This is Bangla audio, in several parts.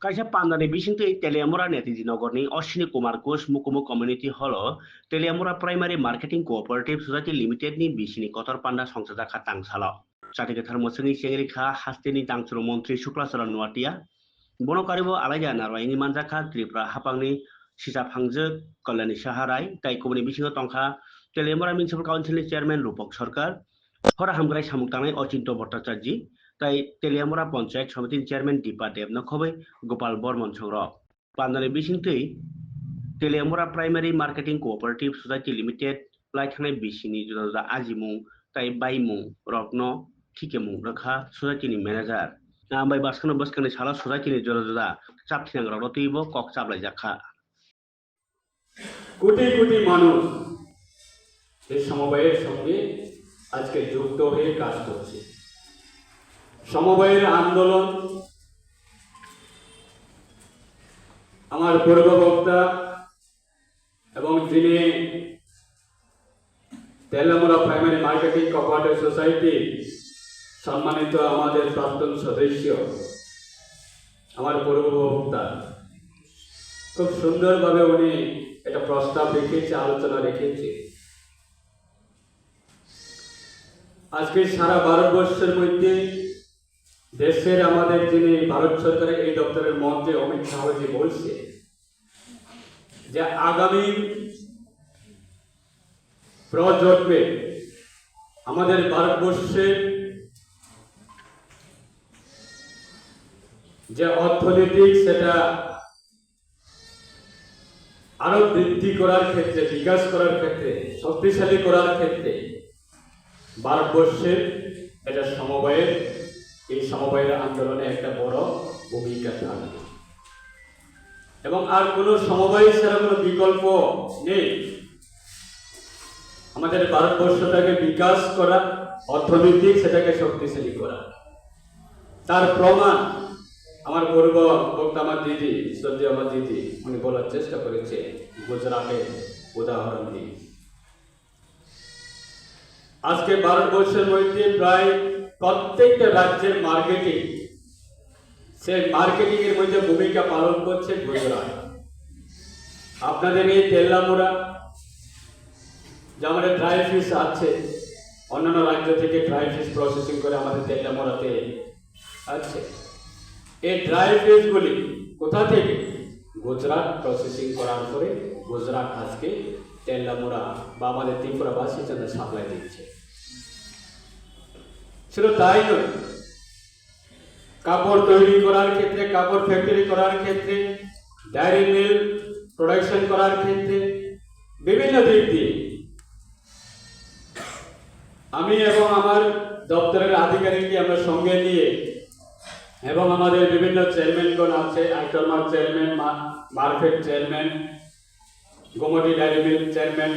Kaisa pandani bisingtui Teleamura Netiji Nogorni Ashwini Kumar Ghosh Mukumu Community Hall Teleamura Primary Marketing Cooperative Society Limited ni bisini kotor panda songsajaka tangsalo. Satikethar mosini Sengirikha Hastini Tangsuru Montri Shuklasaran Nuatia Bono Karibo Alaja Narwaini Manjaka Tripura Hapangni Sisa Phangje Kalyani Saharai Tai Kumuni Bisingo Tongkha Teleamura Municipal Council Chairman Rupok Sarkar Hora Hamgrai Samuktanai Ochinto Bhattacharya তাই তেলিয়ামুরা পঞ্চায়েত সমিতির চেয়ারম্যান দীপা দেবনখবে গোপাল বর্মন সংগ্রহ পান্দানি বিসিংতৈ Teliamura primary marketing cooperative society limited লাইখানাय बिसिनि जुदा आजिमुं ताई बाइमुं रत्न थिकेमुं रखा सोसाइटिनि मैनेजार नामबाय बासखनो बसखनो साला सोसाइटिनि जुदा चापथिनांग्रा रतैब कक चाबलाय जाखा কোটি কোটি মানুষ এই সমবায়ের সঙ্গে আজকে যুক্ত হয়ে কাজ করছে। সমবায়ের আন্দোলন আমার পূর্ববক্তা এবং যিনি Teliamura primary marketing cooperative society সম্মানিত আমাদের প্রাক্তন সদস্য আমার পূর্ববক্তা খুব সুন্দরভাবে উনি এটা প্রস্তাব রেখেছে, আলোচনা রেখেছে। আজকে সারা ভারতবর্ষের মধ্যে দেশের আমাদের যিনি ভারত সরকারের এই দপ্তরের মন্ত্রী অমিত শাহজি বলছে যে আগামী প্রজন্মে আমাদের ভারতবর্ষের যে অর্থনীতি সেটা আরো বৃদ্ধি করার ক্ষেত্রে, বিকাশ করার ক্ষেত্রে, শক্তিশালী করার ক্ষেত্রে ভারতবর্ষের এটা এই সমবায়ের আন্দোলনে একটা বড় ভূমিকা থাকবে এবং আর কোনো সমবায় ছাড়া কোনো বিকল্প নেই। আমাদের ভারতবর্ষটাকে বিকাশ করা, অর্থনৈতিক সেটাকে শক্তিশালী করা, তার প্রমাণ আমার পূর্ব বক্তা আমার দিদি, শ্রদ্ধেয় আমার দিদি উনি বলার চেষ্টা করেছে গুজরাটের উদাহরণ দিয়ে। আজকে ভারতবর্ষের মধ্যে প্রায় প্রত্যেকটা রাজ্যের মার্কেটিং, সেই মার্কেটিং এর মধ্যে ভূমিকা পালন করছে গুজরাট। আপনাদের এই তেলিয়ামুরা যে আমাদের ড্রাই ফিশ আছে, অন্যান্য রাজ্য থেকে ড্রাই ফিশ প্রসেসিং করে আমাদের তেলিয়ামুরাতে আছে। এই ড্রাই ফিশ গুলি কোথা থেকে? গুজরাট প্রসেসিং করার পরে গুজরাট আজকে তেলিয়ামুরা বা আমাদের ত্রিপুরাবাসীর জন্য সাপ্লাই দিচ্ছে। শুধু তাই নয়, কাপড় তৈরি করার ক্ষেত্রে, কাপড় ফ্যাক্টরি করার ক্ষেত্রে, ডায়েরি মিল প্রোডাকশন করার ক্ষেত্রে বিভিন্ন দিক দিয়ে আমি এবং আমার দপ্তরের আধিকারিককে আমরা সঙ্গে নিয়ে এবং আমাদের বিভিন্ন চেয়ারম্যানগণ আছে, আইটমার chairman, market chairman, Gomati dairy mill chairman,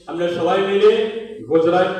আমরা সবাই মিলে গুজরাট